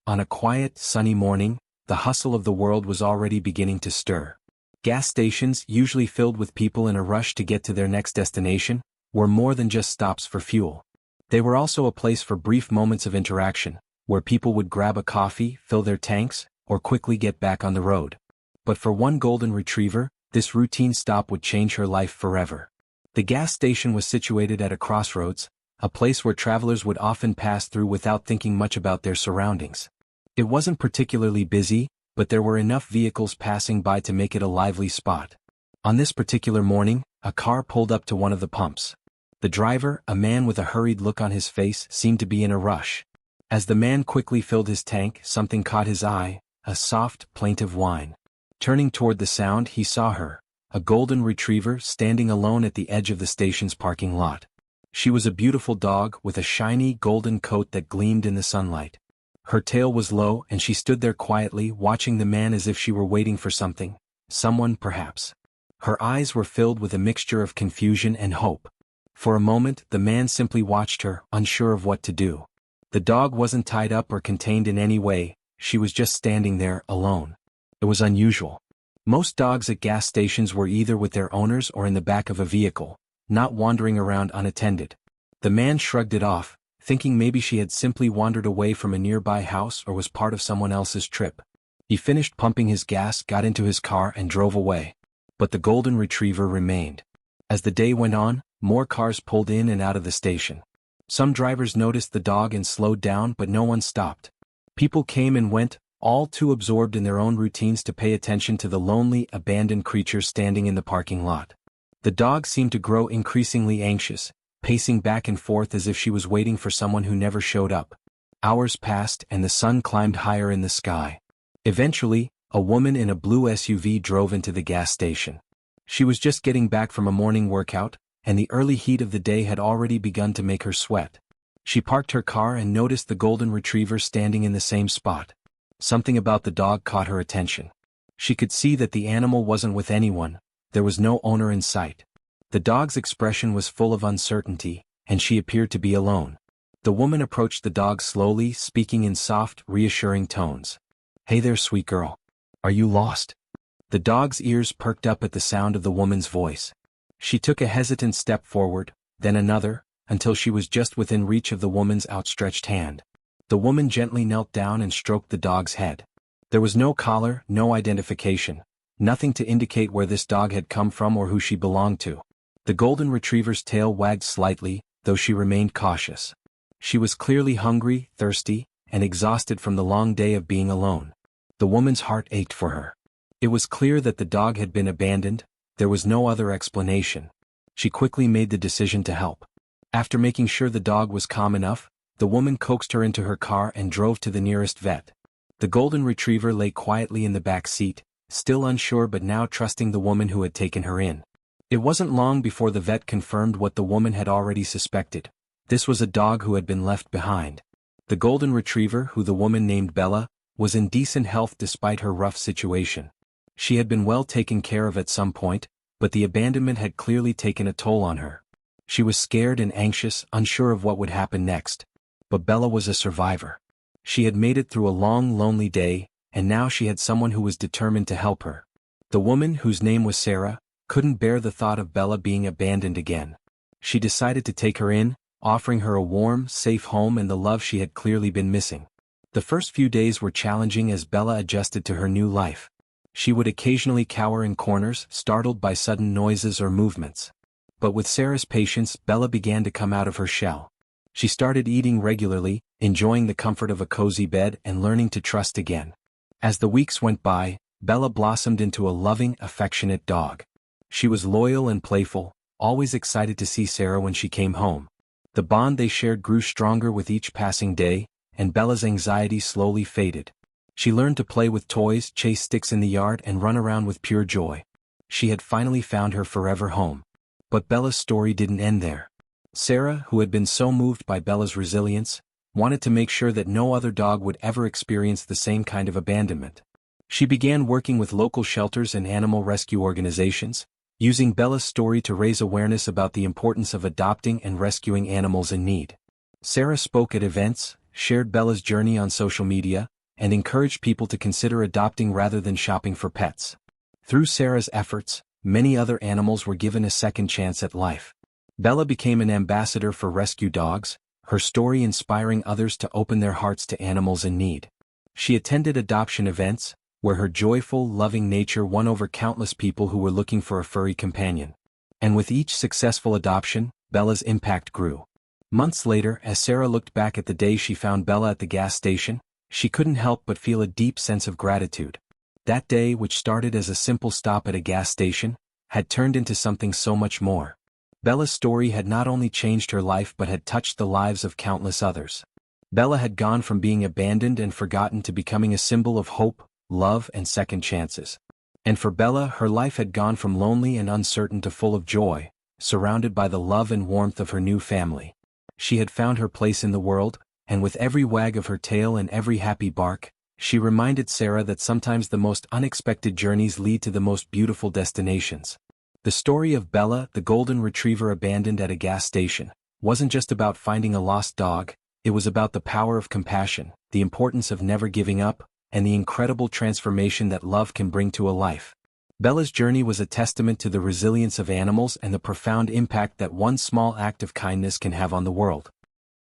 On a quiet, sunny morning, the hustle of the world was already beginning to stir. Gas stations, usually filled with people in a rush to get to their next destination, were more than just stops for fuel. They were also a place for brief moments of interaction, where people would grab a coffee, fill their tanks, or quickly get back on the road. But for one golden retriever, this routine stop would change her life forever. The gas station was situated at a crossroads, a place where travelers would often pass through without thinking much about their surroundings. It wasn't particularly busy, but there were enough vehicles passing by to make it a lively spot. On this particular morning, a car pulled up to one of the pumps. The driver, a man with a hurried look on his face, seemed to be in a rush. As the man quickly filled his tank, something caught his eye, a soft, plaintive whine. Turning toward the sound, he saw her, a golden retriever standing alone at the edge of the station's parking lot. She was a beautiful dog with a shiny golden coat that gleamed in the sunlight. Her tail was low and she stood there quietly watching the man as if she were waiting for something, someone perhaps. Her eyes were filled with a mixture of confusion and hope. For a moment, the man simply watched her, unsure of what to do. The dog wasn't tied up or contained in any way, she was just standing there, alone. It was unusual. Most dogs at gas stations were either with their owners or in the back of a vehicle, not wandering around unattended. The man shrugged it off, thinking maybe she had simply wandered away from a nearby house or was part of someone else's trip. He finished pumping his gas, got into his car and drove away. But the golden retriever remained. As the day went on, more cars pulled in and out of the station. Some drivers noticed the dog and slowed down, but no one stopped. People came and went, all too absorbed in their own routines to pay attention to the lonely, abandoned creature standing in the parking lot. The dog seemed to grow increasingly anxious, pacing back and forth as if she was waiting for someone who never showed up. Hours passed and the sun climbed higher in the sky. Eventually, a woman in a blue SUV drove into the gas station. She was just getting back from a morning workout, and the early heat of the day had already begun to make her sweat. She parked her car and noticed the golden retriever standing in the same spot. Something about the dog caught her attention. She could see that the animal wasn't with anyone, there was no owner in sight. The dog's expression was full of uncertainty, and she appeared to be alone. The woman approached the dog slowly, speaking in soft, reassuring tones. "Hey there, sweet girl. Are you lost?" The dog's ears perked up at the sound of the woman's voice. She took a hesitant step forward, then another, until she was just within reach of the woman's outstretched hand. The woman gently knelt down and stroked the dog's head. There was no collar, no identification, nothing to indicate where this dog had come from or who she belonged to. The golden retriever's tail wagged slightly, though she remained cautious. She was clearly hungry, thirsty, and exhausted from the long day of being alone. The woman's heart ached for her. It was clear that the dog had been abandoned, there was no other explanation. She quickly made the decision to help. After making sure the dog was calm enough, the woman coaxed her into her car and drove to the nearest vet. The golden retriever lay quietly in the back seat, still unsure but now trusting the woman who had taken her in. It wasn't long before the vet confirmed what the woman had already suspected. This was a dog who had been left behind. The golden retriever, who the woman named Bella, was in decent health despite her rough situation. She had been well taken care of at some point, but the abandonment had clearly taken a toll on her. She was scared and anxious, unsure of what would happen next. But Bella was a survivor. She had made it through a long, lonely day, and now she had someone who was determined to help her. The woman, whose name was Sarah, couldn't bear the thought of Bella being abandoned again. She decided to take her in, offering her a warm, safe home and the love she had clearly been missing. The first few days were challenging as Bella adjusted to her new life. She would occasionally cower in corners, startled by sudden noises or movements. But with Sarah's patience, Bella began to come out of her shell. She started eating regularly, enjoying the comfort of a cozy bed and learning to trust again. As the weeks went by, Bella blossomed into a loving, affectionate dog. She was loyal and playful, always excited to see Sarah when she came home. The bond they shared grew stronger with each passing day, and Bella's anxiety slowly faded. She learned to play with toys, chase sticks in the yard and run around with pure joy. She had finally found her forever home. But Bella's story didn't end there. Sarah, who had been so moved by Bella's resilience, wanted to make sure that no other dog would ever experience the same kind of abandonment. She began working with local shelters and animal rescue organizations, using Bella's story to raise awareness about the importance of adopting and rescuing animals in need. Sarah spoke at events, shared Bella's journey on social media, and encouraged people to consider adopting rather than shopping for pets. Through Sarah's efforts, many other animals were given a second chance at life. Bella became an ambassador for rescue dogs, her story inspiring others to open their hearts to animals in need. She attended adoption events, where her joyful, loving nature won over countless people who were looking for a furry companion. And with each successful adoption, Bella's impact grew. Months later, as Sarah looked back at the day she found Bella at the gas station, she couldn't help but feel a deep sense of gratitude. That day, which started as a simple stop at a gas station, had turned into something so much more. Bella's story had not only changed her life but had touched the lives of countless others. Bella had gone from being abandoned and forgotten to becoming a symbol of hope, love, and second chances. And for Bella, her life had gone from lonely and uncertain to full of joy, surrounded by the love and warmth of her new family. She had found her place in the world, and with every wag of her tail and every happy bark, she reminded Sarah that sometimes the most unexpected journeys lead to the most beautiful destinations. The story of Bella, the golden retriever abandoned at a gas station, wasn't just about finding a lost dog, it was about the power of compassion, the importance of never giving up, and the incredible transformation that love can bring to a life. Bella's journey was a testament to the resilience of animals and the profound impact that one small act of kindness can have on the world.